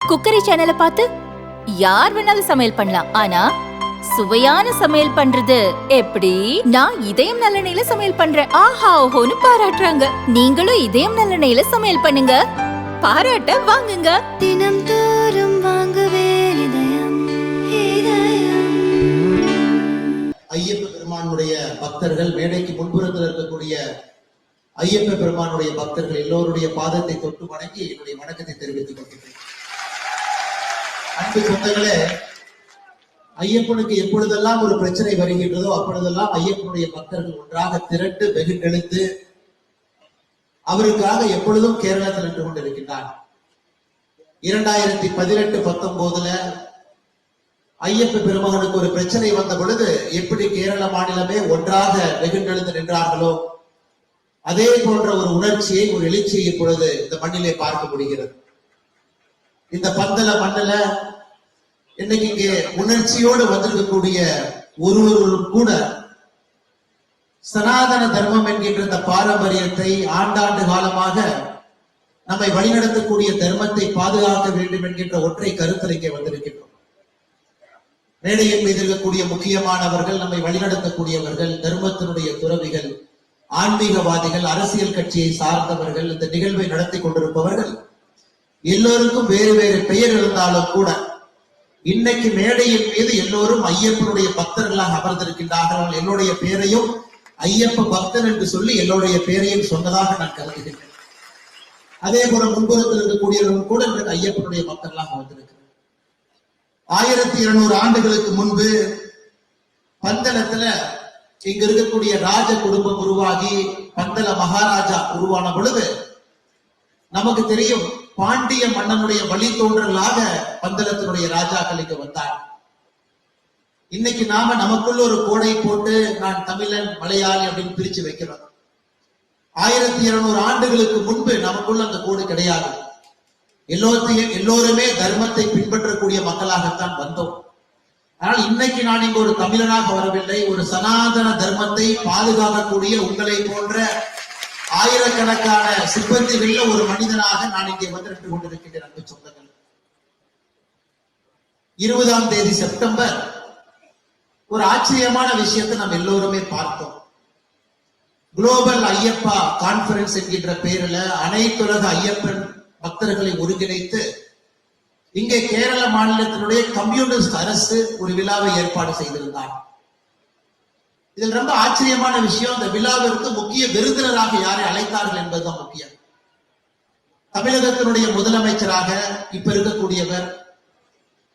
Cookery சேனலை பார்த்து யார் வேணாலும் சமையல் பண்ணலாம். ஆனா சுவையான சமையல் பண்றது எப்படி? நான் இதயம் நல்லெண்ணெயில சமையல் பண்றேன். ஆஹா ஓஹோன்னு பாராட்டுறாங்க. நீங்களும் இதயம் நல்லெண்ணெயில சமையல் பண்ணுங்க, பாராட்ட வாங்குங்க. தினம் தோறும் வாங்குவே இதயம் இதயம். ஐயப்ப பெருமானுடைய பக்தர்கள், மேடைக்கு முன்புறத்தில் இருக்கக்கூடிய ஐயப்ப பெருமானுடைய பக்தர்கள் எல்லோருடைய பாதத்தை தொட்டு வணங்கி என்னுடைய வணக்கத்தை தெரிவித்துக் கொள்கிறேன். அன்பு சொந்தங்களே, ஐயப்பனுக்கு எப்பொழுதெல்லாம் ஒரு பிரச்சனை வருகின்றதோ அப்பொழுதெல்லாம் ஐயப்பனுடைய பக்தர்கள் ஒன்றாக திரண்டு வெகுண்டெழுத்து அவருக்காக எப்பொழுதும் கேரளத்தில் நின்று கொண்டிருக்கின்றார். 2018-19 ஐயப்ப பெருமகனுக்கு ஒரு பிரச்சனை வந்த பொழுது எப்படி கேரள மாநிலமே ஒன்றாக வெகுண்டெழுந்து நின்றார்களோ அதே போன்ற ஒரு உணர்ச்சியை, ஒரு எழுச்சியை இப்பொழுது இந்த மண்ணிலே பார்க்க முடிகிறது. இந்த பந்தல மண்ணில இன்னைக்கு இங்கே உணர்ச்சியோடு வந்திருக்கக்கூடிய ஒருவரும் கூட சனாதன தர்மம் என்கின்ற இந்த பாரம்பரியத்தை, ஆண்டாண்டு காலமாக நம்மை வழிநடத்தக்கூடிய தர்மத்தை பாதுகாக்க வேண்டும் என்கின்ற ஒற்றை கருத்தில் இங்கே வந்திருக்கின்றோம். மேடையின் மீது இருக்கக்கூடிய முக்கியமானவர்கள், நம்மை வழிநடத்தக்கூடியவர்கள், தர்மத்தினுடைய துறவிகள், ஆன்மீகவாதிகள், அரசியல் கட்சியை சார்ந்தவர்கள், இந்த நிகழ்வை நடத்தி கொண்டிருப்பவர்கள் எல்லோருக்கும் வேறு வேறு பெயர் இருந்தாலும் கூட இன்னைக்கு மேடையின் மீது எல்லோரும் ஐயப்பனுடைய பக்தர்களாக அமர்ந்திருக்கின்றார்கள். என்னுடைய பெயரையும் ஐயப்ப பக்தன் என்று சொல்லி எல்லோருடைய பெயரையும் சொன்னதாக நான் கருதுகின்றேன். அதே போல முன்புறத்தில் இருக்கக்கூடியவர்கள் கூட இன்றைக்கு ஐயப்பனுடைய பக்தர்களாக வந்திருக்கிறார். 1200 ஆண்டுகளுக்கு முன்பு பந்தளத்துல இங்க இருக்கக்கூடிய ராஜ குடும்பம் உருவாகி பந்தல மகாராஜா உருவான பொழுது நமக்கு தெரியும், பாண்டிய மன்னனுடைய வழித்தோன்றலாக பந்தளத்தினுடைய ராஜாக்கள் இங்கு வந்தார். இன்னைக்கு நாம நமக்குள்ள ஒரு கோடை போட்டு நான் தமிழன், மலையாளி அப்படின்னு பிரிச்சு வைக்கிறோம். 1200 ஆண்டுகளுக்கு முன்பு நமக்குள்ள அந்த கோடு கிடையாது. எல்லோருமே தர்மத்தை பின்பற்றக்கூடிய மக்களாகத்தான் வந்தோம். ஆனால் இன்னைக்கு நான் இங்கு ஒரு தமிழனாக வரவில்லை, ஒரு சனாதன தர்மத்தை பாதுகாக்கக்கூடிய உங்களை போன்ற ஆயிரக்கணக்கான சிப்பந்திகளில் ஒரு மனிதனாக நான் இங்கே வந்து நின்று கொண்டிருக்கின்றேன். அன்பு சொந்தங்கள், 20ஆம் தேதி செப்டம்பர் ஒரு ஆச்சரியமான விஷயத்தை நாம் எல்லோருமே பார்த்தோம். குளோபல் ஐயப்பா கான்பரன்ஸ் என்கின்ற பெயரில் அனைத்துலக ஐயப்பன் பக்தர்களை ஒருங்கிணைத்து இங்கே கேரள மாநிலத்தினுடைய கம்யூனிஸ்ட் அரசு ஒரு விழாவை ஏற்பாடு செய்திருந்தார். இதில் ரொம்ப ஆச்சரியமான விஷயம், இந்த விழாவிற்கு முக்கிய விருந்தினராக யாரை அழைத்தார்கள் என்பதுதான் முக்கியம். தமிழகத்தினுடைய முதலமைச்சராக இப்ப இருக்கக்கூடியவர்,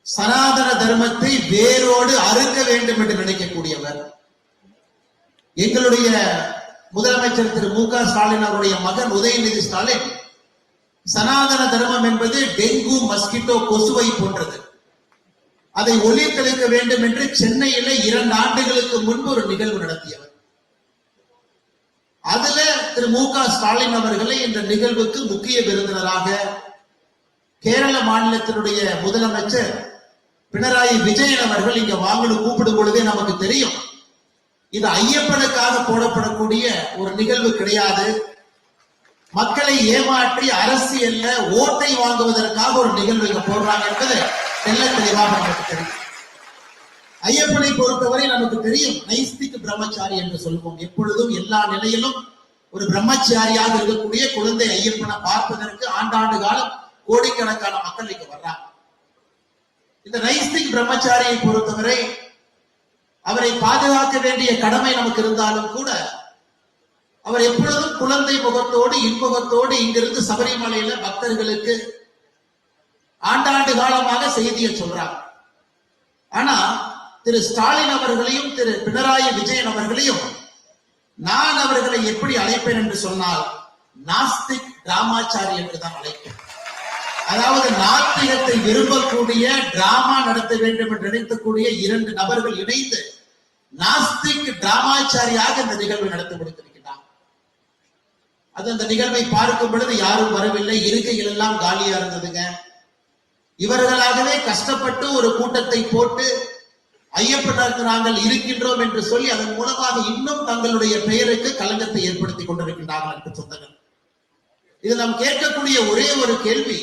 சனாதன தர்மத்தை வேரோடு அறுக்க வேண்டும் என்று நினைக்கக்கூடியவர், எங்களுடைய முதலமைச்சர் திரு மு க ஸ்டாலின் அவருடைய மகன் உதயநிதி ஸ்டாலின் சனாதன தர்மம் என்பது டெங்கு, மஸ்கிட்டோ, கொசுவை போன்றது, அதை ஒழித்தளிக்க வேண்டும் என்று சென்னையில 2 ஆண்டுகளுக்கு முன்பு ஒரு நிகழ்வு நடத்தியவர். அதுல திரு மு க ஸ்டாலின் அவர்களை இந்த நிகழ்வுக்கு முக்கிய விருந்தினராக கேரள மாநிலத்தினுடைய முதலமைச்சர் பினராயி விஜயன் அவர்கள் இங்க வாங்கன்னு கூப்பிடும் பொழுதே நமக்கு தெரியும், இது ஐயப்பனுக்காக போடப்படக்கூடிய ஒரு நிகழ்வு கிடையாது, மக்களை ஏமாற்றி அரசியல்ல ஓட்டை வாங்குவதற்காக ஒரு நிகழ்வு இங்க போடுறாங்க என்பது தெல்ல தெளிவாக நமக்கு தெரியும். ஐயப்பனை பொறுத்தவரை நமக்கு தெரியும், நைஸ்திக் பிரம்மச்சாரி என்று சொல்வோம். எப்பொழுதும் எல்லா நிலையிலும் ஒரு பிரம்மச்சாரியாக இருக்கக்கூடிய குழந்தை ஐயப்பனை பார்ப்பதற்கு ஆண்டாண்டு காலம் கோடிக்கணக்கான மக்கள் இங்க வர்றாங்க. இந்த நைஸ்திக் பிரம்மச்சாரியை பொறுத்தவரை அவரை பாதுகாக்க வேண்டிய கடமை நமக்கு இருந்தாலும் கூட அவர் எப்பொழுதும் குழந்தை முகத்தோடு, இன்முகத்தோடு இங்கிருந்து சபரிமலையில பக்தர்களுக்கு ஆண்டாண்டு காலமாக செய்தியை சொல்றாங்க. ஆனா திரு ஸ்டாலின் அவர்களையும் திரு பினராயி விஜயன் அவர்களையும் நான் அவர்களை எப்படி அழைப்பேன் என்று சொன்னால், நாஸ்திக் டிராமாச்சாரி என்றுதான் அழைப்பேன். அதாவது நாத்திகத்தை விரும்பக்கூடிய, டிராமா நடத்த வேண்டும் என்று நினைக்கக்கூடிய 2 நபர்கள் இணைந்து நாஸ்திக் டிராமாச்சாரியாக இந்த நிகழ்வை நடத்தி கொடுத்திருக்கிறார். அது அந்த நிகழ்வை பார்க்கும் பொழுது யாரும் வரவில்லை, இருக்கைகள் எல்லாம் காலியா இருந்ததுங்க. இவர்களாகவே கஷ்டப்பட்டு ஒரு கூட்டத்தை போட்டு ஐயப்பனுக்கு நாங்கள் இருக்கின்றோம் என்று சொல்லி அதன் மூலமாக இன்னும் தங்களுடைய பெயருக்கு களங்கத்தை ஏற்படுத்திக் கொண்டிருக்கின்றார்கள் என்று சொந்தங்கள். இது நாம் கேட்கக்கூடிய ஒரே ஒரு கேள்வி,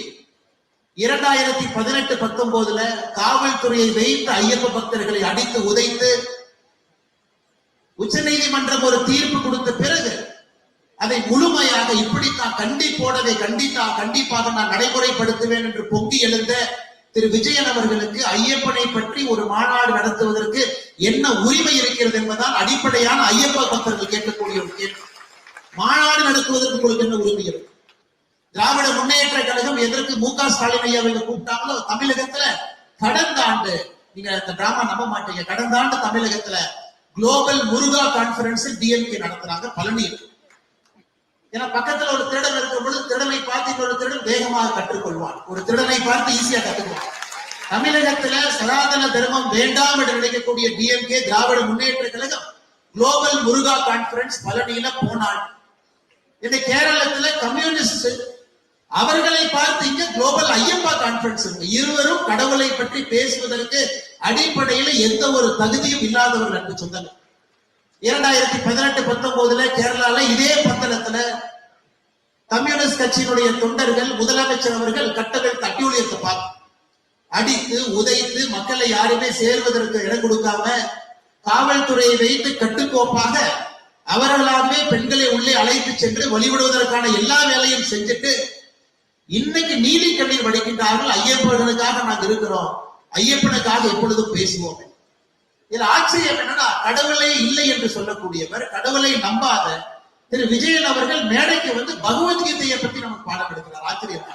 2018-19 காவல்துறையை வைத்து ஐயப்ப பக்தர்களை அடித்து உதைத்து உச்சநீதிமன்றம் ஒரு தீர்ப்பு கொடுத்த பிறகு அதை முழுமையாக இப்படித்தான் கண்டிப்போடதை கண்டிப்பாக நான் நடைமுறைப்படுத்துவேன் என்று பொங்கி எழுந்த திரு விஜயன் அவர்களுக்கு ஐயப்பனை பற்றி ஒரு மாநாடு நடத்துவதற்கு என்ன உரிமை இருக்கிறது என்பதால் அடிப்படையான ஐயப்ப பக்தர்கள் கேட்கக்கூடிய ஒரு கேள்வி. மாநாடு நடத்துவதற்கு உங்களுக்கு என்ன உரிமை இருக்கு? திராவிட முன்னேற்ற கழகம் எதற்கு மு.க. ஸ்டாலின் ஐயா கூப்பிட்டாங்களோ தமிழகத்துல கடந்த ஆண்டு, நீங்க இந்த டிராமா நம்ப மாட்டீங்க, கடந்த ஆண்டு தமிழகத்துல குளோபல் முருகா கான்பரன்ஸ் டிஎம்கே நடத்துறாங்க பழனியில். ஏன்னா பக்கத்துல ஒரு திருடன் இருக்கும் பொழுது திருடனை பார்த்து ஒரு திருடன் வேகமாக கற்றுக்கொள்வான், ஒரு திருடனை பார்த்து ஈஸியா கற்றுக்குவான். தமிழகத்துல சனாதன தர்மம் வேண்டாம் என்று நினைக்கக்கூடிய டிஎம்கே திராவிட முன்னேற்ற கழகம் குளோபல் முருகா கான்பரன்ஸ் பழனியில போனாள். இந்த கேரளத்துல கம்யூனிஸ்ட் அவர்களை பார்த்து இங்க குளோபல் ஐயப்பா கான்பரன்ஸ் இருக்கு. இருவரும் கடவுளை பற்றி பேசுவதற்கு அடிப்படையில எந்த ஒரு தகுதியும் இல்லாதவர்கள் என்று சொன்னாங்க. 2018-19 கேரளால இதே பந்தளத்துல கம்யூனிஸ்ட் கட்சியினுடைய தொண்டர்கள் முதலமைச்சர் அவர்கள் கட்டவிழ்த்து அட்டூழியத்தை பார்த்து அடித்து உதைத்து மக்களை யாருமே சேர்வதற்கு இடம் கொடுக்காம காவல்துறையை வைத்து கட்டுக்கோப்பாக அவர்களாகவே பெண்களை உள்ளே அழைத்து சென்று வழிபடுவதற்கான எல்லா வேலையும் செஞ்சுட்டு இன்னைக்கு நீதி கண்ணீர் வடிக்கின்றார்கள். ஐயப்பனுக்காக நாங்கள் இருக்கிறோம், ஐயப்பனுக்காக எப்பொழுதும் பேசுவோம். இதுல ஆச்சரியம் என்னன்னா, கடவுளே இல்லை என்று சொல்லக்கூடியவர், கடவுளை நம்பாத திரு விஜயன் அவர்கள் மேடைக்கு வந்து பகவத்கீதையை பத்தி நமக்கு பாடம் எடுக்கிறார். ஆச்சரியம்.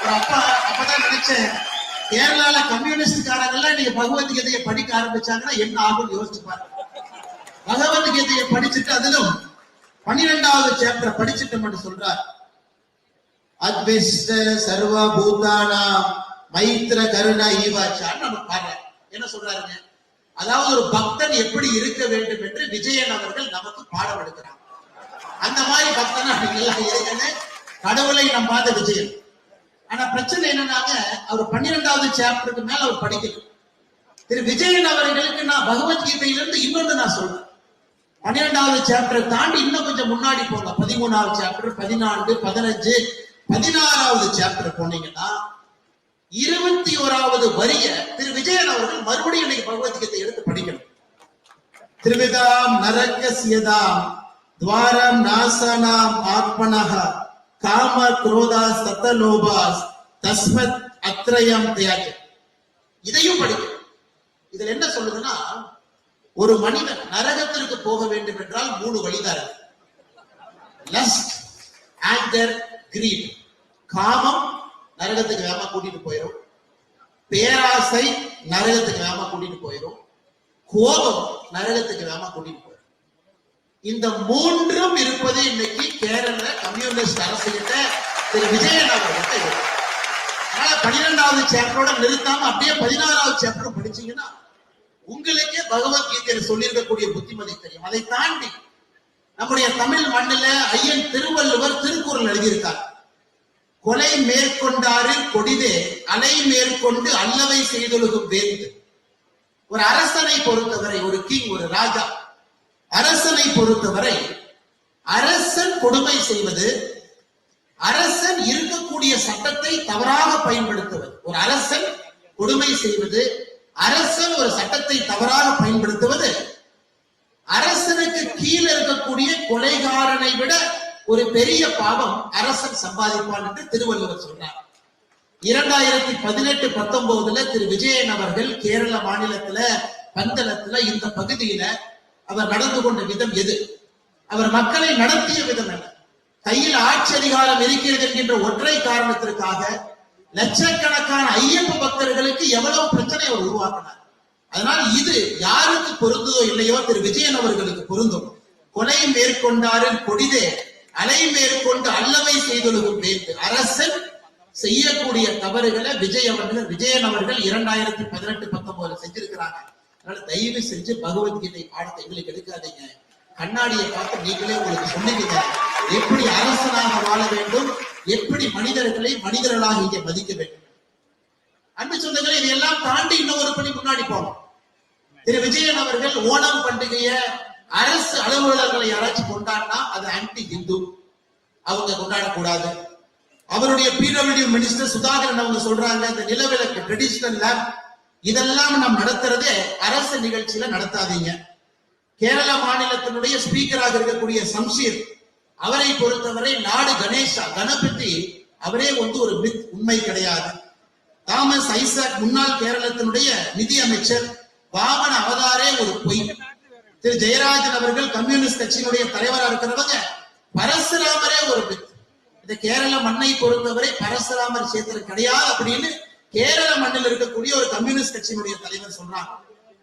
ஒரு அப்பதான் நினைச்சேன், கேரளால கம்யூனிஸ்ட்காரங்கெல்லாம் நீங்க பகவத்கீதையை படிக்க ஆரம்பிச்சாங்கன்னா என்ன ஆகும் யோசிச்சு பாருங்க. பகவத்கீதையை படிச்சுட்டு அதிலும் 12வது சாப்டர் படிச்சுட்டு சொல்றார், அத்விஷ்ட சர்வ பூதானா மைத்ர கருணா ஈவாச்சான்னு நம்ம பாருங்க. என்ன சொல்றாருங்க? அதாவது ஒரு பக்தன் எப்படி இருக்க வேண்டும் என்று விஜயன் அவர்கள் நமக்கு பாடம் எடுக்கிறார். அந்த மாதிரி பக்தனா இருக்கேன்னு கடவுளை நம்பாத விஜயன். ஆனா பிரச்சனை என்னன்னாங்க, அவர் 12வது சாப்டருக்கு மேல அவர் படிக்கல. திரு விஜயன் அவர்களுக்கு நான் பகவத்கீதையிலிருந்து இன்னொன்று நான் சொல்றேன். 12வது சாப்டரை தாண்டி இன்னும் கொஞ்சம் முன்னாடி போங்க, 13வது சாப்டர், 14, 15, 16வது சாப்டர் போனீங்கன்னா 21வது வரிய திரு விஜயன் அவர்கள் மறுபடியும் இன்னைக்கு பகவத்கீதை எடுத்து படிக்கணும். திருவிதாம் நரகஸ்யதாம் துவாரம் நாசனாம் ஆத்மனஹ காம குரோதா சதலோபாஸ் தஸ்மத் அத்ரயம் தியாக. இதையும் படிக்கணும். இதுல என்ன சொல்லுதுன்னா, ஒரு மனிதன் நரகத்திற்கு போக வேண்டும் என்றால் 3 வழிதான் இருக்கு. Lust, anger, greed. காமம் நரகத்துக்கு வேகமா கூட்டிட்டு போயிடும், பேராசை நரகத்துக்கு வேகமா கூட்டிட்டு போயிடும், கோபம் நரகத்துக்கு வேகமா கூட்டிட்டு போயிடும். இந்த 3ம் இருப்பது இன்னைக்கு கேரள கம்யூனிஸ்ட் அரசுகிட்ட திரு விஜயன் அவர்கிட்ட இருக்கு. அதனால 12வது சாப்டரோட நிறுத்தாம அப்படியே 16வது சாப்டர் படிச்சீங்கன்னா உங்களுக்கே பகவத்கீதையில சொல்லியிருக்கக்கூடிய புத்திமதி தெரியும். அதை தாண்டி நம்முடைய தமிழ் மண்ணில ஐயன் திருவள்ளுவர் திருக்குறள் எழுதியிருக்கார். கொலை மேற்கொண்டாரு கொடிதே அலை மேற்கொண்டு அல்லவை செய்தொழுகும் வேந்து. ஒரு அரசனை பொறுத்தவரை, ஒரு கிங், ஒரு ராஜா, அரசனை பொறுத்தவரை அரசன் கொடுமை செய்வது, அரசன் இருக்கக்கூடிய சட்டத்தை தவறாக பயன்படுத்துவது. ஒரு அரசன் கொடுமை செய்வது, அரசன் ஒரு சட்டத்தை தவறாக பயன்படுத்துவது அரசனுக்கு கீழே இருக்கக்கூடிய கொலைகாரனை விட ஒரு பெரிய பாவம் அரசன் சம்பாதிப்பான் என்று திருவள்ளுவர் சொன்னார். 2018-19 திரு விஜயன் அவர்கள் கேரள மாநிலத்துல பந்தளத்துல இந்த பகுதியில அவர் நடந்து கொண்ட விதம் எது, அவர் மக்களை நடத்திய விதம் என்ன, கையில் ஆட்சி அதிகாரம் இருக்கிறது என்கின்ற ஒற்றை காரணத்திற்காக லட்சக்கணக்கான ஐயப்ப பக்தர்களுக்கு எவ்வளவு பிரச்சனை அவர் உருவாக்கினார். அதனால் இது யாருக்கு பொருந்ததோ இல்லையோ திரு விஜயன் அவர்களுக்கு பொருந்தும். கொலை மேற்கொண்டாரின் கொடிதே அலை மேற்கொண்டு அல்லவை செய்தொழுகும் வேந்து. அரசன் செய்யக்கூடிய தவறுகளை விஜயன் அவர்கள் 2018-19 செஞ்சிருக்கிறாங்க. அதனால தயவு செஞ்சு பகவத்கீதை பாடத்தை எங்களுக்கு எடுக்காதீங்க. கண்ணாடியை பார்த்து நீங்களே உங்களுக்கு சொன்னீங்க எப்படி அரசனாக வாழ வேண்டும், எப்படி மனிதர்களை மனிதர்களாக இங்கே மதிக்க வேண்டும். அன்பு சொந்தங்களே, இதையெல்லாம் தாண்டி இன்னொரு படி முன்னாடி போனோம். திரு விஜயன் அவர்கள் ஓணம் பண்டிகைய அரசு அலுவலர்களை யாராச்சும் கொண்டாடினா அது ஆன்டி ஹிந்து, அவங்க கொண்டாடக்கூடாது. அவருடைய பிடபிள்யூ மினிஸ்டர் சுதாகரன் அவங்க சொல்றாங்க, இந்த நிலவிளக்கு ட்ரெடிஷனல் லேம்ப் இதெல்லாம் நாம் நடத்துறதே அரசு நிகழ்ச்சியில நடத்தாதீங்க. கேரள மாநிலத்தினுடைய ஸ்பீக்கராக இருக்கக்கூடிய சம்ஷீர் அவரை பொறுத்தவரை நாடு கணேசா கணபதி அவரே ஒரு மித், உண்மை கிடையாது. தாமஸ் ஐசக் முன்னாள் கேரளத்தினுடைய நிதி அமைச்சர் வாமன அவதாரே ஒரு பொய். திரு ஜெயராஜன் அவர்கள் கம்யூனிஸ்ட் கட்சியினுடைய தலைவராக இருக்கிறவங்க பரசுராமரே ஒரு மித். இந்த கேரள மண்ணை பொறுத்தவரை பரசுராமர் சேத்திரம் கிடையாது அப்படின்னு கேரள மண்ணில் இருக்கக்கூடிய ஒரு கம்யூனிஸ்ட் கட்சியினுடைய தலைவர் சொல்றாங்க.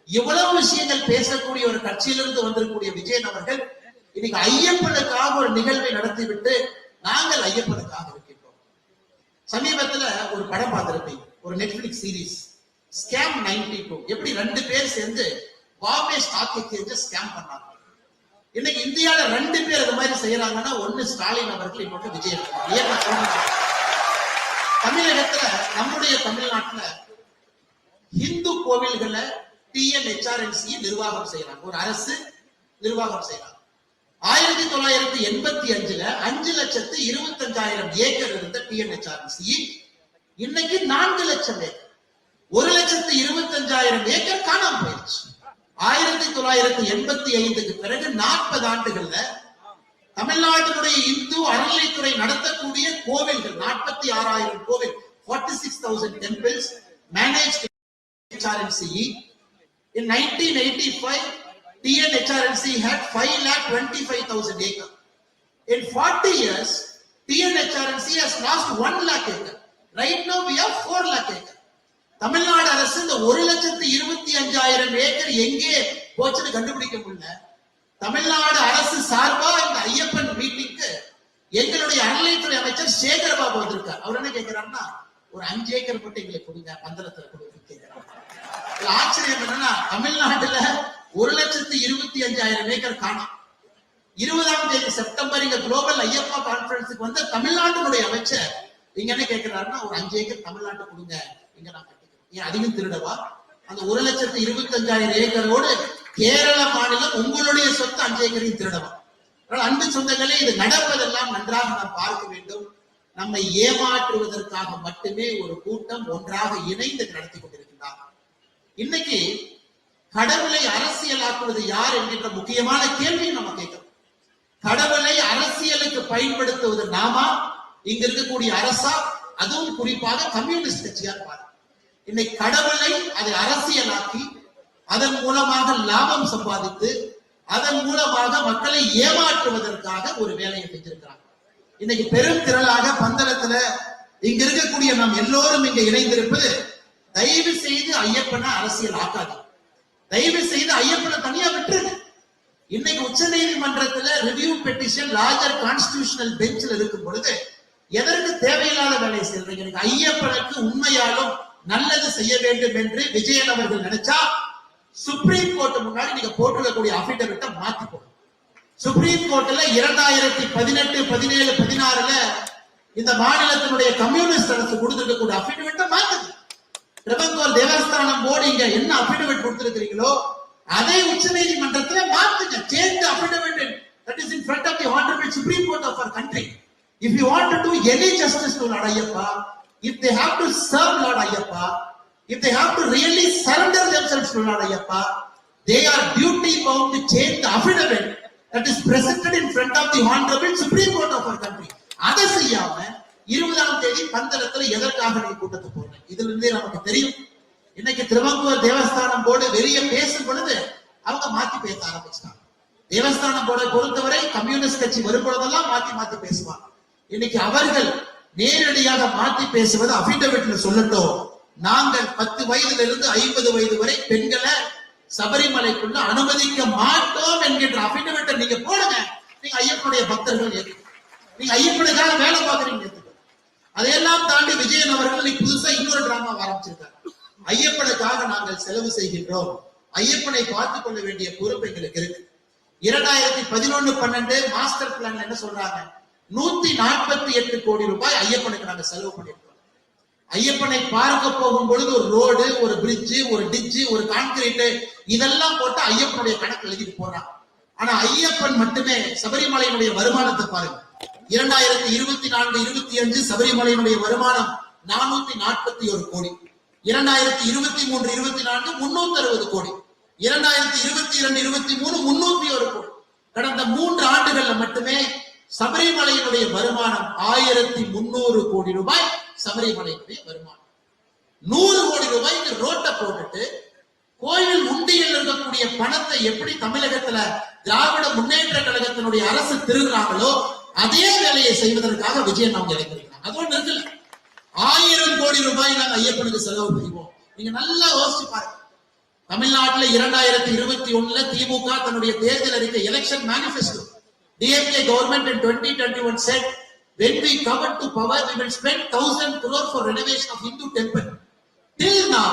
இவ்வளவு விஷயங்கள் பேசக்கூடிய ஒரு கட்சியிலிருந்து வந்திருக்கக்கூடிய விஜயன் அவர்கள் இன்னைக்கு ஐயப்பனுக்காக ஒரு நிகழ்வை நடத்திவிட்டு நாங்கள் ஐயப்பனுக்காக இருக்கின்றோம். சமீபத்துல ஒரு படம் பார்த்திருப்பீங்க, ஒரு நெட்ஃபிளிக்ஸ் சீரீஸ் ஸ்கேம் 92. எப்படி 2 பேர் சேர்ந்து பாம்பே ஸ்டாக் எக்ஸ்சேஞ்ச ஸ்கேம் பண்ணாங்க. இன்னைக்கு இந்தியால 2 பேர் அது மாதிரி செய்யறாங்கன்னா, ஒன்னு ஸ்டாலின் அவர்கள், இன்னொன்று விஜயன். தமிழகத்துல நம்முடைய தமிழ்நாட்டுல இந்து கோவில்களை TNHRNC நிர்வாகம் செய்யறாங்க, ஒரு அரசு நிர்வாகம் செய்யறாங்க. 1985ல 5,25,000 ஏக்கர் இருந்த TNHRNC இன்னைக்கு 4 லட்சம் ஏக்கர், 1,25,000 ஏக்கர் காணாம போயிடுச்சு. 1985க்கு பிறகு 40 ஆண்டுகள்ல தமிழ்நாட்டினுடைய இந்து அறநிலைத்துறை நடத்தக்கூடிய கோவில்கள் 46,000 கோவில், 46,000 temples managed TNHRNC. In 1985, TNHRNC had 5,25,000 acres. In 40 years, TNHRNC has lost 1 lakh acre. Right now, we have 4 lakh acre. Tamil Nadu அரசு இந்த 1,25,000 ஏக்கர் எங்கே போச்சுன்னு கண்டுபிடிக்க முடியல. தமிழ்நாடு அரசு சார்பா இந்த ஐயப்பன் மீட்டிங்க்கு எங்களுடைய அறநிலைத்துறை அமைச்சர் சேகர் பாபு வந்திருக்கார். அவர் என்ன கேட்கிறாருன்னா, ஒரு 5 ஏக்கர் மட்டும் எங்களுக்கு கொடுங்க, பந்தளத்துல கொடுங்க கேட்கிறாங்க. ஆச்சரியம் என்னன்னா, தமிழ்நாட்டுல 1,25,000 ஏக்கர் காணோம். 20ஆம் தேதி செப்டம்பர் இங்க குளோபல் ஐயப்பா கான்பரன்ஸுக்கு வந்த தமிழ்நாட்டினுடைய அமைச்சர் இங்க என்ன கேட்கிறாருன்னா, ஒரு 5 ஏக்கர் தமிழ்நாட்டு கொடுங்க, இங்க நான் கட்டிக்கிறேன். ஏன் அதிகம் திருடவா? அந்த 1,25,000 ஏக்கரோடு கேரள மாநிலம் உங்களுடைய சொத்து 5 ஏக்கரையும் திருடவா? அன்பு சொந்தங்களே, இது நடப்பதெல்லாம் நன்றாக நாம் பார்க்க வேண்டும். நம்மை ஏமாற்றுவதற்காக மட்டுமே ஒரு கூட்டம் ஒன்றாக இணைந்து நடத்தி கொண்டிருக்கிறார். இன்னைக்கு கடவுளை அரசியலாக்குவது யார் என்கின்ற முக்கியமான கேள்வியை நம்ம கேட்கிறோம். கடவுளை அரசியலுக்கு பயன்படுத்துவது நாமா, இங்க இருக்கக்கூடிய அரசா, அதுவும் குறிப்பாக கம்யூனிஸ்ட் கட்சியார் பாரு. இன்னைக்கு கடவுளை அதை அரசியலாக்கி அதன் மூலமாக லாபம் சம்பாதித்து அதன் மூலமாக மக்களை ஏமாற்றுவதற்காக ஒரு வேலையை செஞ்சிருக்கிறாங்க. இன்னைக்கு பெரும் திரளாக பந்தளத்துல இங்க இருக்கக்கூடிய நாம் எல்லோரும் இங்க இணைந்திருப்பது, தயவு செய்து ஐயப்பனை அரசியல் ஆக்காது, தயவு செய்து ஐயப்பனை தனியா விட்டுருங்க. இன்னைக்கு உச்ச நீதிமன்றத்துல ரிவ்யூ பெட்டிஷன் லார்ஜர் கான்ஸ்டிடியூஷனல் பெஞ்சில் இருக்கும் பொழுது எதற்கு தேவையில்லாத வேலையை செய்யறீங்க? ஐயப்பனுக்கு உண்மையாலும் நல்லது செய்ய வேண்டும் என்று விஜயன் அவர்கள் நினைச்சா சுப்ரீம் கோர்ட் முன்னாடி நீங்க போட்டுக்கக்கூடிய அபிடவிட்டை மாத்தி போடும். சுப்ரீம் கோர்ட்ல 2018, 17, 16ல இந்த மாநிலத்தினுடைய கம்யூனிஸ்ட் அரசு கொடுத்திருக்கக்கூடிய அபிடவிட்டை மாத்துது. திருவங்கூர் தேவஸ்தானம் போர்டு இங்க என்ன அபிடவிட் கொடுத்திருக்கிறீங்களோ அதை உச்ச நீதிமன்றத்துல மாத்துங்க. Change the affidavit that is in front of the honorable Supreme Court of our country. If you want to do any justice to Lord Ayyappa, if they have to serve Lord Ayyappa, if they have to really surrender themselves to Lord Ayyappa, they are duty bound to change the affidavit that is presented in front of the honorable Supreme Court of our country. அதை செய்யாம 20ஆம் தேதி பந்தளத்துல எதற்காக நீ கூட்டத்தை போடுறேன்? இதுல இருந்தே நமக்கு தெரியும். இன்னைக்கு திருவங்கூர் தேவஸ்தானம் போர்டு வெளியே பேசும் பொழுது அவங்க மாத்தி பேச ஆரம்பிச்சிட்டாங்க. தேவஸ்தானம் போர்டை பொறுத்தவரை கம்யூனிஸ்ட் கட்சி வரும்பொழுதெல்லாம் மாத்தி பேசுவாங்க. இன்னைக்கு அவர்கள் நேரடியாக மாத்தி பேசுவது அபிடவிட்ல சொல்லட்டும், நாங்கள் 10 வயதிலிருந்து 50 வயது வரை பெண்களை சபரிமலைக்குள்ள அனுமதிக்க மாட்டோம் என்கின்ற அபிடவிட்டை நீங்க போடுங்க. நீங்க ஐயப்பனுடைய பக்தர்கள் ஏற்று, நீங்க ஐயப்பனுக்காக வேலை பார்க்கறீங்க. அதையெல்லாம் தாண்டி விஜயன் அவர்கள் இன்னைக்கு புதுசா இன்னொரு டிராமா ஆரம்பிச்சிருக்காங்க. ஐயப்பனுக்காக நாங்கள் செலவு செய்கின்றோம், ஐயப்பனை பார்த்துக் கொள்ள வேண்டிய பொறுப்பு எங்களுக்கு இருக்கு. 2011-12 மாஸ்டர் பிளான் என்ன சொல்றாங்க? 148 கோடி ரூபாய் ஐயப்பனுக்கு நாங்க செலவு பண்ணிருக்கோம். ஐயப்பனை பார்க்க போகும் பொழுது ஒரு ரோடு, ஒரு பிரிட்ஜ், ஒரு டிட்ஜ், ஒரு கான்கிரீட் இதெல்லாம் போட்டு ஐயப்பனுடைய கணக்கு எழுதிட்டு போறாங்க. ஆனா ஐயப்பன் மட்டுமே சபரிமலையினுடைய வருமானத்தை பாருங்க, 2024-25 சபரிமலையினுடைய வருமானம் 441 கோடி. 2023-24 360 கோடி. 2022-23 301 கோடி. கடந்த 3 ஆண்டுகள்ல மட்டுமே சபரிமலையினுடைய வருமானம் 1300 கோடி ரூபாய். சபரிமலையினுடைய வருமானம் 100 கோடி ரூபாய்க்கு ரோட்டை போட்டுட்டு கோயில் உண்டியில் இருக்கக்கூடிய பணத்தை எப்படி தமிழகத்துல திராவிட முன்னேற்ற கழகத்தினுடைய அரசு திருடுறாங்களோ அதே வேலையை செய்வதற்காக விஜயன் அவங்க இறக்கிறாங்க. அதோடு நிறுத்தல, 1000 கோடி ரூபாய் நாங்க ஐயப்பனுக்கு செலவு செய்வோம். நீங்க நல்லா யோசிச்சு பாருங்க. தமிழ்நாட்டில் 2021 திமுக தன்னுடைய தேர்தல் அறிக்கை election manifesto DMK government in 2021 said when we come to power we will spend 1000 crore for renovation of Hindu temple. Till now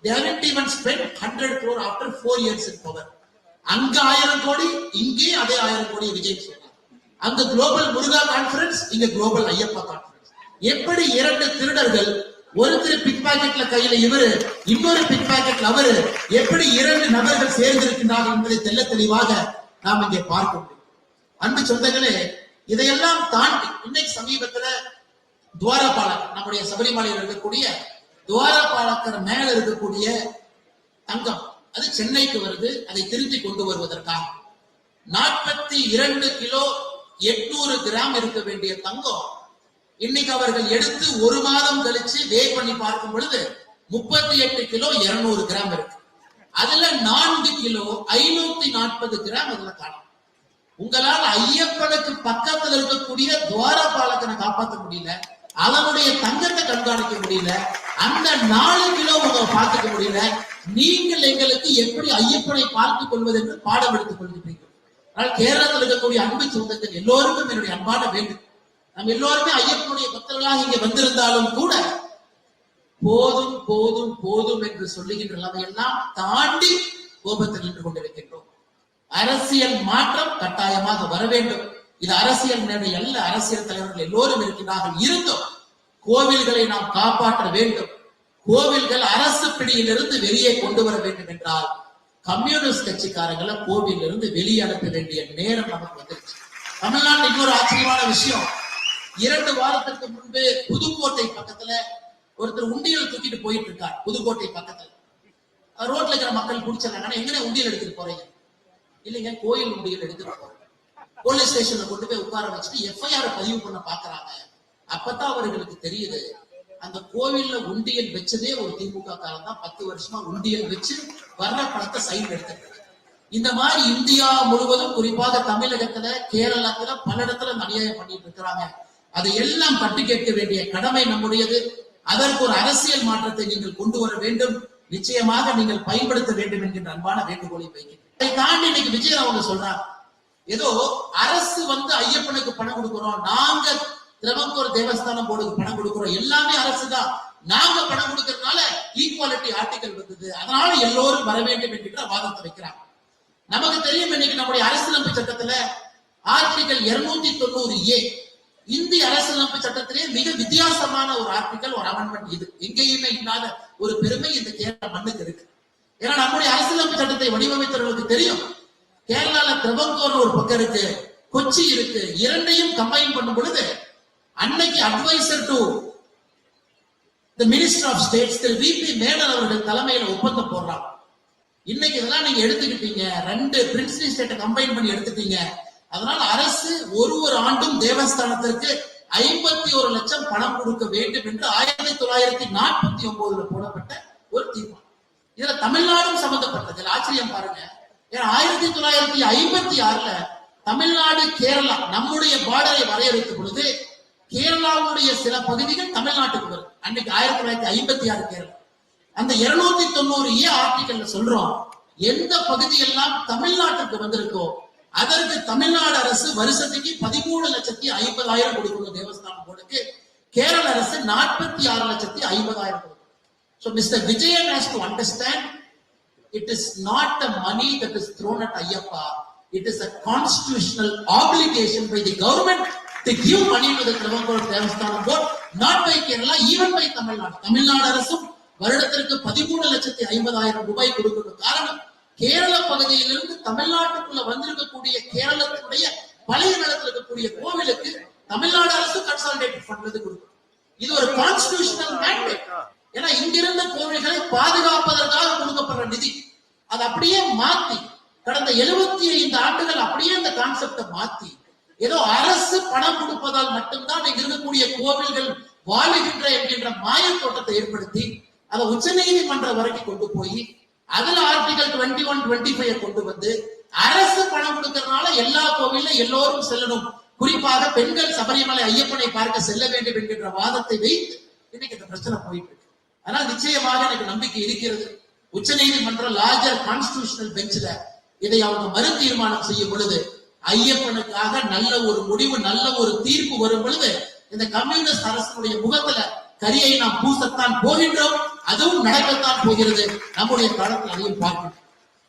they haven't even spent 100 crore after 4 years in power. அங்க 1000 கோடி, இங்கே அதே 1000 கோடி விஜய் சொன்னார். அங்க global முருகா conference, இங்க global Ayyappa conference. எப்படி 2 திருடர்கள், ஒருத்தர் பிக் பாக்கெட்ல கையில இவரு, இன்னொரு பிக் பாக்கெட்ல அவரு, எப்படி 2 நபர்கள் சேர்ந்திருக்கின்றார்கள் என்பதை தெள்ள தெளிவாக நாம் இங்கே பார்க்க முடியும். அன்பு சொந்தங்களே, இதையெல்லாம் தாண்டி இன்னைக்கு சமீபத்துல துவாரபாலகர், நம்முடைய சபரிமலையில் இருக்கக்கூடிய துவாரபாலகர் மேல இருக்கக்கூடிய தங்கம் அது சென்னைக்கு வருது. அதை திருத்தி கொண்டு வருவதற்காக 42 கிலோ 800 கிராம் இருக்க வேண்டிய தங்கம் இன்னைக்கு அவர்கள் எடுத்து 1 மாதம் கழிச்சு வே பண்ணி பார்க்கும் பொழுது 38 கிலோ 200 கிராம் இருக்கு. அதுல 4 கிலோ 540 கிராம் அதுல காணும். உங்களால் ஐயப்பனுக்கு பக்கத்தில் இருக்கக்கூடிய துவாரபாலகனை காப்பாற்ற முடியல, அவனுடைய தங்கத்தை கண்காணிக்க முடியல, அந்த 4 கிலோ உங்க பார்த்துக்க முடியல. நீங்கள் எங்களுக்கு எப்படி ஐயப்பனை பார்த்துக் கொள்வது என்று பாடம் எடுத்துக் கொள்கிறீர்கள். ஆனால் கேரளத்தில் இருக்கக்கூடிய அன்பு சொந்தங்கள் எல்லோருக்கும் என்னுடைய அன்பான வேண்டும். நம்ம எல்லோருமே ஐயப்பனுடைய பக்தர்களாக இங்க வந்திருந்தாலும் கூட போதும் போதும் போதும் என்று சொல்லுகின்ற நிலைமையெல்லாம் தாண்டி கோபத்தில் நின்று கொண்டிருக்கின்றோம். அரசியல் மாற்றம் கட்டாயமாக வர வேண்டும். இது அரசியல் மேடை அல்ல, அரசியல் தலைவர்கள் எல்லோரும் இருக்கிறார்கள். இருந்தும் கோவில்களை நாம் காப்பாற்ற வேண்டும். கோவில்கள் அரசு பிடியிலிருந்து வெளியே கொண்டு வர வேண்டும் என்றால் கம்யூனிஸ்ட் கட்சிக்காரங்களை கோவிலிருந்து வெளியே அனுப்ப வேண்டிய நேரம் நமக்கு வந்துருச்சு. தமிழ்நாட்டில் இன்னொரு ஆச்சரியமான விஷயம், 2 வாரத்திற்கு முன்பு புதுக்கோட்டை பக்கத்துல ஒருத்தர் உண்டியல் தூக்கிட்டு போயிட்டு இருக்கார். புதுக்கோட்டை பக்கத்துல ரோட்ல இருக்கிற மக்கள் குடிச்சாங்க, எங்கனே உண்டியல் எடுத்துட்டு போறீங்க? இல்லைங்க, கோயில் உண்டியல் எடுத்துட்டு போறோம். போலீஸ் ஸ்டேஷன்ல கொண்டு போய் உட்கார வச்சுட்டு FIR பதிவு பண்ண பாக்குறாங்க. அப்பதான் அவர்களுக்கு தெரியுது, அந்த கோவில்ல உண்டியல் வச்சதே ஒரு திமுக காலம் தான். 10 வருஷமா உண்டியல் வச்சு வர்ற பணத்தை சைன் எடுத்துட்டு. இந்த மாதிரி இந்தியா முழுவதும், குறிப்பாக தமிழகத்துல, கேரளத்துல பல இடத்துல அநியாயம் பண்ணிட்டு இருக்கிறாங்க. அதை எல்லாம் தட்டி கேட்க வேண்டிய கடமை நம்முடையது. அதற்கு ஒரு அரசியல் மாற்றத்தை நீங்கள் கொண்டு வர வேண்டும். நிச்சயமாக நீங்கள் பயன்படுத்த வேண்டும் என்கின்ற அன்பான வேண்டுகோளை வைக்கிறேன். அதை தாண்டி இன்னைக்கு விஜய் அவங்க சொல்றாங்க, ஏதோ அரசு ஐயப்பனுக்கு பணம் கொடுக்கிறோம், நாங்க திருவங்கூர் தேவஸ்தானம் போர்டுக்கு பணம் கொடுக்கிறோம், எல்லாமே அரசு தான், நாங்க பணம் கொடுக்கறதுனால ஈக்குவாலிட்டி ஆர்டிகல் வந்தது, அதனால எல்லோரும் வர வேண்டும் என்கிற வாதத்தை வைக்கிறாங்க. நமக்கு தெரியும், இன்னைக்கு நம்முடைய அரசியலமைப்பு சட்டத்துல ஆர்டிகல் 290A இந்திய அரசியலமைப்பு சட்டத்திலே மிக வித்தியாசமான ஒரு ஆர்டிகல், ஒரு அமெண்ட்மெண்ட். இது எங்கேயுமே இல்லாத ஒரு பெருமை இந்த கேரள மண்ணுக்கு இருக்கு. ஏன்னா நம்முடைய அரசியலமைப்பு சட்டத்தை வடிவமைத்தவர்களுக்கு தெரியும், கேரளால திருவங்கூர் ஒரு பக்கம் இருக்கு, கொச்சி இருக்கு, இரண்டையும் கம்பைன் பண்ணும் பொழுது அன்னைக்கு advisor to the minister of states திரு VP மேனன் அவர்கள் தலைமையில ஒப்பந்தம் போடுறாங்க. இன்னைக்கு இதெல்லாம் நீங்க எடுத்துக்கிட்டீங்க, 2 பிரின்சிபல் ஸ்டேட்டை கம்பைன் பண்ணி எடுத்துட்டீங்க. அதனால அரசு ஒரு ஆண்டும் தேவஸ்தானத்திற்கு 51 லட்சம் பணம் கொடுக்க வேண்டும் என்று 1949 போடப்பட்ட ஒரு தீர்மானம். இதுல தமிழ்நாடும் சம்பந்தப்பட்டது. ஆச்சரியம் பாருங்க, 1956 தமிழ்நாடு கேரளா நம்முடைய பார்டரை வரையறுத்த பொழுது கேரளாவுடைய சில பகுதிகள் தமிழ்நாட்டுக்கு வரும். அன்னைக்கு 1956 கேரளா. அந்த 290A ஆர்டிகல்ல சொல்றோம், எந்த பகுதியெல்லாம் தமிழ்நாட்டுக்கு வந்திருக்கோ அதற்கு தமிழ்நாடு அரசு வருஷத்துக்கு 13,50,000 கொடுக்கணும் தேவஸ்தானம் போர்டுக்கு. கேரள அரசு 46,50,000 கொடுக்கணும். So Mr. Vijayan has to understand, it is not the money that is thrown at Ayyappa. It is a constitutional obligation by the government to give money to the Travancore Devasthanam Board, not by Kerala, even by Tamil Nadu. Tamil Nadu அரசும் வருடத்திற்கு 13,50,000 ரூபாய் கொடுக்கணும். காரணம், கேரள பகுதியிலிருந்து தமிழ்நாட்டுக்குள்ள வந்திருக்கக்கூடிய கேரளத்தினுடைய பழைய நிலத்தில் இருக்கக்கூடிய கோவிலுக்கு தமிழ்நாடு அரசு கன்சாலிடேட்டட் ஃபண்ட் கொடுக்கும். இது ஒரு கான்ஸ்டிடியூஷனல் மேண்டேட். ஏன்னா இங்கிருந்த கோவில்களை பாதுகாப்பதற்காக கொடுக்கப்படுற நிதி அது அப்படியே மாத்தி கடந்த 75 ஆண்டுகள் அப்படியே இந்த கான்செப்டை மாத்தி ஏதோ அரசு பணம் கொடுப்பதால் மட்டும்தான் இங்க இருக்கக்கூடிய கோவில்கள் வாழுகின்ற என்கின்ற மாயத்தோட்டத்தை ஏற்படுத்தி அதை உச்ச நீதிமன்றம் வரைக்கும் கொண்டு போய் அதுல ஆர்டிகல் 21, 25 கொண்டு வந்து அரசு பணம் கொடுக்கறதுனால எல்லா கோவிலும் எல்லோரும் செல்லணும், குறிப்பாக பெண்கள் சபரிமலை ஐயப்பனை பார்க்க செல்ல வேண்டும் என்கின்ற வாதத்தை வைத்து இன்னைக்கு இந்த பிரச்சனை போயிட்டு இருக்கு. ஆனால் நிச்சயமாக எனக்கு நம்பிக்கை இருக்கிறது, உச்ச நீதிமன்றம் லார்ஜர் கான்ஸ்டிடியூஷனல் பெஞ்சில இதை அவங்க மறு தீர்மானம் செய்யும் பொழுது ஐயப்பனுக்காக நல்ல ஒரு முடிவு, நல்ல ஒரு தீர்ப்பு வரும் பொழுது இந்த கம்யூனிஸ்ட் அரசுடைய முகத்துல கரியை நாம் பூசத்தான் போகின்றோம், அதுவும் நடக்கத்தான் போகிறது. நம்முடைய காலத்தில் அதையும் பார்க்கணும்.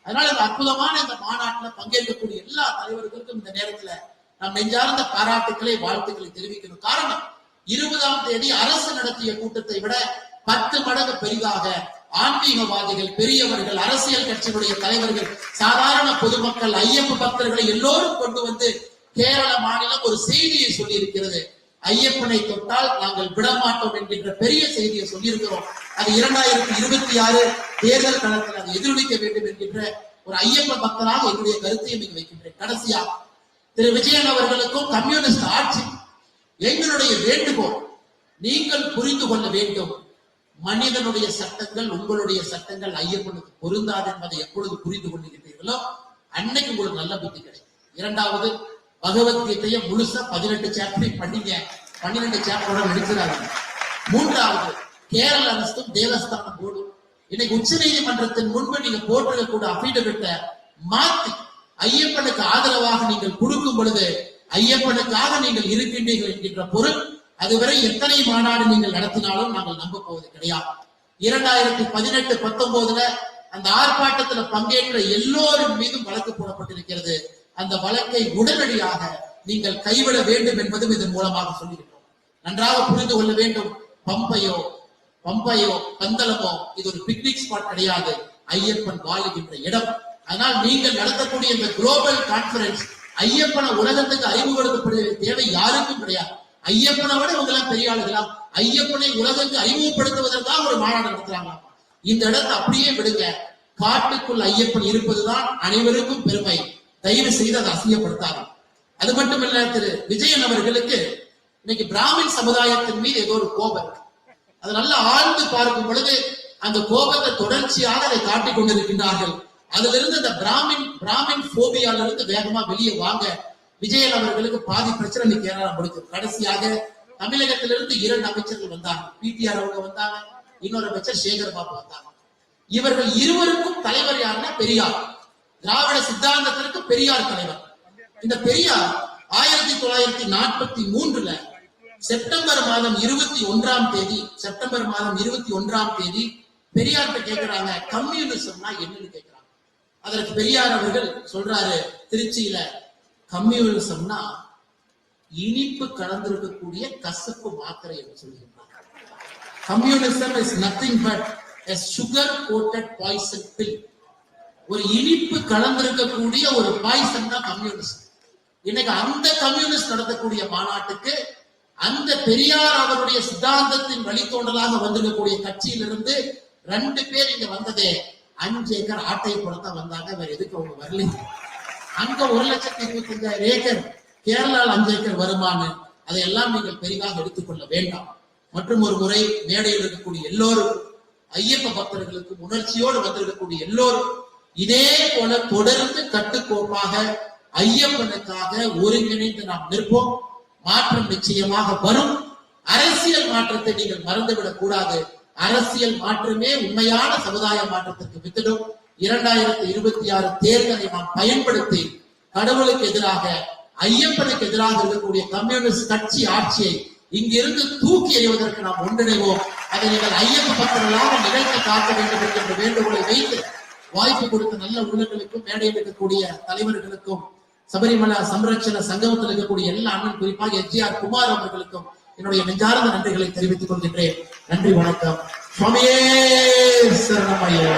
அதனால இந்த அற்புதமான இந்த மாநாட்டில் பங்கேற்கக்கூடிய எல்லா தலைவர்களுக்கும் இந்த நேரத்துல நாம் நெஞ்சார்ந்த பாராட்டுக்களை, வாழ்த்துக்களை தெரிவிக்கணும். காரணம் 20ஆம் தேதி அரசு நடத்திய கூட்டத்தை விட 10 மடங்கு பெரிதாக ஆன்மீகவாதிகள், பெரியவர்கள், அரசியல் கட்சிகளுடைய தலைவர்கள், சாதாரண பொதுமக்கள், ஐயப்ப பக்தர்களை எல்லோரும் கொண்டு வந்து கேரள மாநிலம் ஒரு செய்தியை சொல்லி இருக்கிறது. ஐயப்பனை தொட்டால் நாங்கள் விடமாட்டோம் என்கின்ற பெரிய செய்தியை சொல்லியிருக்கிறோம். அது 2026 தேர்தல் களத்தில் அதை எதிரொலிக்க வேண்டும் என்கின்ற ஒரு ஐயப்ப பக்தராக என்னுடைய கருத்தையும் இங்கு வைக்கின்றேன். கடைசியா திரு விஜயன் அவர்களுக்கும் கம்யூனிஸ்ட் ஆட்சி எங்களுடைய வேண்டுகோள், நீங்கள் புரிந்து கொள்ள வேண்டும், மனிதனுடைய சட்டங்கள், உங்களுடைய சட்டங்கள் ஐயப்பனுக்கு பொருந்தாது என்பதை எப்பொழுது புரிந்து கொள்ளுகின்றீர்களோ அன்னைக்கு உங்களுக்கு நல்ல புத்தி கிடைக்கும். இரண்டாவது, பகவத்கீதையை முழுசா 18 சாப்டர் படிங்க, 12 சாப்டரோட நடிக்கிறாங்க. மூன்றாவது, கேரள அரசும் தேவஸ்தானம் போர்டும் இன்னைக்கு உச்ச நீதிமன்றத்தின் முன்பு நீங்க போட்டிருக்கக்கூடிய அபிடவிட்டை மாத்தி ஐயப்பனுக்கு ஆதரவாக நீங்கள் கொடுக்கும் பொழுது ஐயப்பனுக்காக நீங்கள் இருக்கின்றீர்கள் என்கின்ற பொருள். அதுவரை எத்தனை மாநாடு நீங்கள் நடத்தினாலும் நாங்கள் நம்ப போவது கிடையாது. 2018, 19 அந்த ஆர்ப்பாட்டத்துல பங்கேற்ற எல்லோரும் மீதும் வழக்கு போடப்பட்டிருக்கிறது. அந்த வழக்கை உடனடியாக நீங்கள் கைவிட வேண்டும் என்பதும் இதன் மூலமாக சொல்லியிருக்கிறோம். நன்றாக புரிந்து கொள்ள வேண்டும், பம்பையோ பந்தளமோ இது ஒரு பிக்னிக் ஸ்பாட் கிடையாது, ஐயப்பன் வாழுகின்ற இடம். அதனால் நீங்கள் நடத்தக்கூடிய இந்த குளோபல் கான்பரன்ஸ் ஐயப்பனை உலகத்துக்கு அறிமுகப்படுத்த தேவை யாருக்கும் கிடையாது. ஐயப்பனை விட இவங்க எல்லாம் பெரிய ஆளுகளாம். ஐயப்பனை உலகத்துக்கு அறிமுகப்படுத்துவதற்காக ஒரு மாநாடு நடத்துறாங்க. இந்த இடத்தை அப்படியே விடுங்க. காட்டுக்குள் ஐயப்பன் இருப்பதுதான் அனைவருக்கும் பெருமை. தயவு செய்து அதை அசிங்கப்படுத்தாங்க. அது மட்டுமல்ல, திரு விஜயன் அவர்களுக்கு இன்னைக்கு பிராமின் சமுதாயத்தின் மீது ஏதோ ஒரு கோபம். அது நல்லா ஆழ்ந்து பார்க்கும் பொழுது அந்த கோபத்தை தொடர்ச்சியாக அதை காட்டிக் கொண்டிருக்கின்றார்கள். அதுல இருந்து அந்த பிராமின் போபியால இருந்து வேகமா வெளியே வாங்க. விஜயன் அவர்களுக்கு பாதி பிரச்சனை கேரளா முடிக்கும். கடைசியாக தமிழகத்திலிருந்து 2 அமைச்சர்கள் வந்தாங்க. பிடிஆர் அவங்க வந்தாங்க, இன்னொரு அமைச்சர் சேகர் பாபு வந்தாங்க. இவர்கள் இருவருக்கும் தலைவர் யாருன்னா பெரியார். திராவிட சித்தாந்தத்திற்கு பெரியார் தலைவர். இந்த பெரியார் 1943 செப்டம்பர் மாதம் 21ஆம் தேதி பெரியார்கிட்ட கேட்கிறாங்க, கம்யூனிசம்னா என்னன்னு கேட்கிறாங்க. அதற்கு பெரியார் அவர்கள் சொல்றாரு திருச்சியில, கம்யூனிசம்னா இனிப்பு கலந்திருக்கக்கூடிய கசப்பு மாத்திரை என்று சொல்கின்றார். Communism is nothing but a sugar coated poison pill. ஒரு இனிப்பு கலந்திருக்கக்கூடிய ஒரு பாய்சன் தான் கம்யூனிஸ்ட். இன்னைக்கு அந்த கம்யூனிஸ்ட் நடத்தக்கூடிய மாநாட்டுக்கு அந்த பெரியார் அவருடைய சித்தாந்தத்தின் வழித்தோன்றலாக வந்திருக்கக்கூடிய கட்சியிலிருந்து 2 பேர் இங்க வந்ததே 5 ஏக்கர் ஆட்டை போடத்தான் வந்தாங்க. வேற எதுக்கு அவங்க வரல. அங்க 1,25,000 ஏக்கர், கேரளாவில் 5 ஏக்கர் வருமானம். அதையெல்லாம் நீங்கள் பெரிதாக எடுத்துக்கொள்ள வேண்டாம். மற்றும் ஒரு முறை மேடையில் இருக்கக்கூடிய எல்லோரும், ஐயப்ப பக்தர்களுக்கு உணர்ச்சியோடு வந்திருக்கக்கூடிய எல்லோரும் இதே போல தொடர்ந்து கட்டுக்கோப்பாக ஐயப்பனுக்காக ஒருங்கிணைந்து நாம் நிற்போம். மாற்றம் நிச்சயமாக வரும். அரசியல் மாற்றத்தை நீங்கள் மறந்துவிடக் கூடாது. அரசியல் மாற்றமே உண்மையான சமுதாய மாற்றத்திற்கு வித்திடும். 2026 தேர்தலை நாம் பயன்படுத்தி கடவுளுக்கு எதிராக, ஐயப்பனுக்கு எதிராக இருக்கக்கூடிய கம்யூனிஸ்ட் கட்சி ஆட்சியை இங்கிருந்து தூக்கி எறிவதற்கு நாம் ஒன்றிணைவோம். அதை நீங்கள் ஐயப்ப பக்தர்களாக நிகழ்த்த காக்க வேண்டும் என்ற வேண்டுகோளை வைத்து வாய்ப்பு கொடுத்த நல்ல உள்ளங்களுக்கும், மேடையில் இருக்கக்கூடிய தலைவர்களுக்கும், சபரிமலை சம்ரட்சண சங்கமத்தில் இருக்கக்கூடிய எல்லா அண்ணன், குறிப்பாக எஸ்ஜிஆர் குமார் அவர்களுக்கும் என்னுடைய நெஞ்சார்ந்த நன்றிகளை தெரிவித்துக் கொள்கின்றேன். நன்றி, வணக்கம். சுவாமியே சரணம் ஐயா.